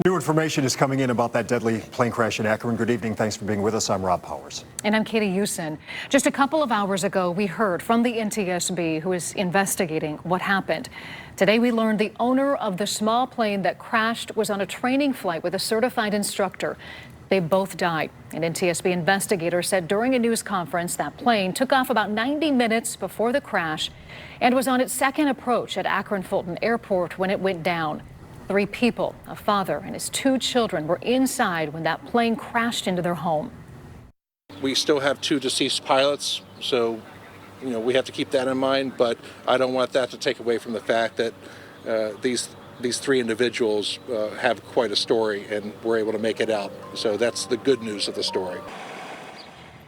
New information is coming in about that deadly plane crash in Akron. Good evening. Thanks for being with us. I'm Rob Powers. And I'm Katie Houston. Just a couple of hours ago, we heard from the NTSB, who is investigating what happened. Today, we learned the owner of the small plane that crashed was on a training flight with a certified instructor. They both died. An NTSB investigator said during a news conference that plane took off about 90 minutes before the crash and was on its second approach at Akron Fulton Airport when it went down. 3 people, a father and his 2 children, were inside when that plane crashed into their home. We still have 2 deceased pilots, so we have to keep that in mind, but I don't want that to take away from the fact that these 3 individuals have quite a story and were able to make it out. So that's the good news of the story.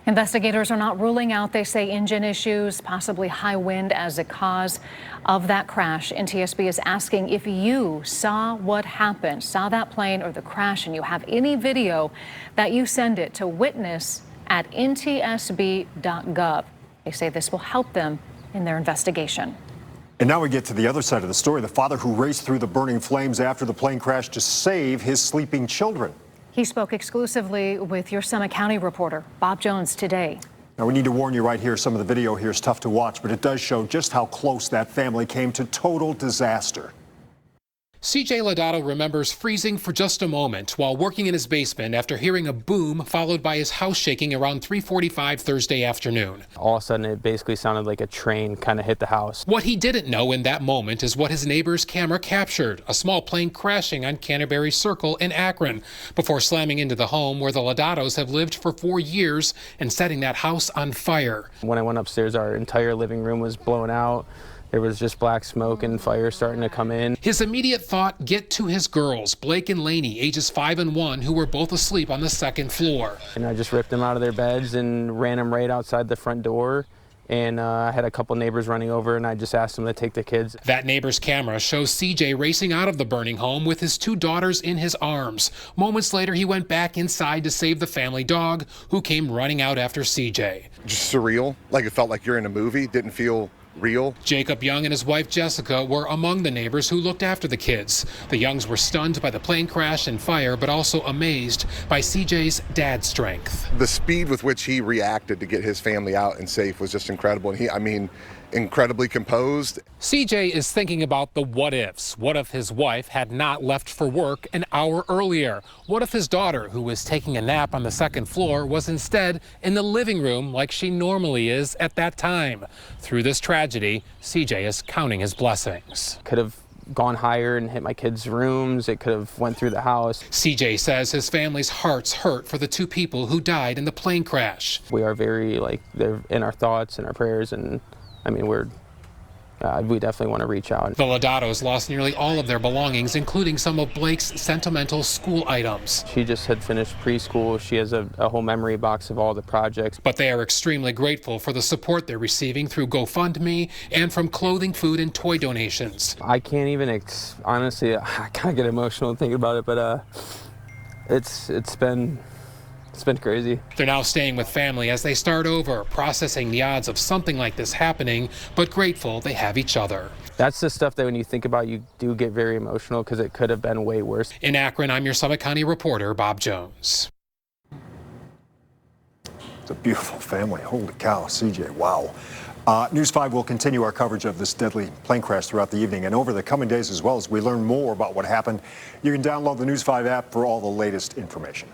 Investigators are not ruling out, they say, engine issues, possibly high wind as a cause of that crash. NTSB is asking if you saw what happened, saw that plane or the crash, and you have any video, that you send it to witness@ntsb.gov. They say this will help them in their investigation. And now we get to the other side of the story, the father who raced through the burning flames after the plane crashed to save his sleeping children. He spoke exclusively with your Summit County reporter, Bob Jones, today. Now, we need to warn you right here, some of the video here is tough to watch, but it does show just how close that family came to total disaster. CJ Lodato remembers freezing for just a moment while working in his basement after hearing a boom followed by his house shaking around 3:45 Thursday afternoon. All of a sudden, it basically sounded like a train kind of hit the house. What he didn't know in that moment is what his neighbor's camera captured, a small plane crashing on Canterbury Circle in Akron before slamming into the home where the Lodatos have lived for 4 years and setting that house on fire. When I went upstairs, our entire living room was blown out. There was just black smoke and fire starting to come in. His immediate thought, get to his girls, Blake and Lainey, ages 5 and 1, who were both asleep on the second floor. And I just ripped them out of their beds and ran them right outside the front door. And I had a couple neighbors running over, and I just asked them to take the kids. That neighbor's camera shows CJ racing out of the burning home with his 2 daughters in his arms. Moments later, he went back inside to save the family dog, who came running out after CJ. Just surreal, like it felt like you're in a movie, didn't feel real. Jacob Young and his wife Jessica were among the neighbors who looked after the kids. The Youngs were stunned by the plane crash and fire, but also amazed by CJ's dad's strength. The speed with which he reacted to get his family out and safe was just incredible. And incredibly composed. CJ is thinking about the what ifs. What if his wife had not left for work an hour earlier? What if his daughter, who was taking a nap on the second floor, was instead in the living room like she normally is at that time? Through this tragedy, CJ is counting his blessings. Could have gone higher and hit my kids' rooms. It could have went through the house. CJ says his family's hearts hurt for the 2 people who died in the plane crash. We are very, they're in our thoughts and our prayers, and we definitely want to reach out. The Lodatos lost nearly all of their belongings, including some of Blake's sentimental school items. She just had finished preschool. She has a whole memory box of all the projects. But they are extremely grateful for the support they're receiving through GoFundMe and from clothing, food, and toy donations. I can't even, honestly, I kind of get emotional thinking about it, but it's been crazy. They're now staying with family as they start over, processing the odds of something like this happening, but grateful they have each other. That's the stuff that when you think about, you do get very emotional because it could have been way worse. In Akron, I'm your Summit County reporter, Bob Jones. It's a beautiful family. Holy cow, CJ, wow. News 5 will continue our coverage of this deadly plane crash throughout the evening and over the coming days as well as we learn more about what happened. You can download the News 5 app for all the latest information.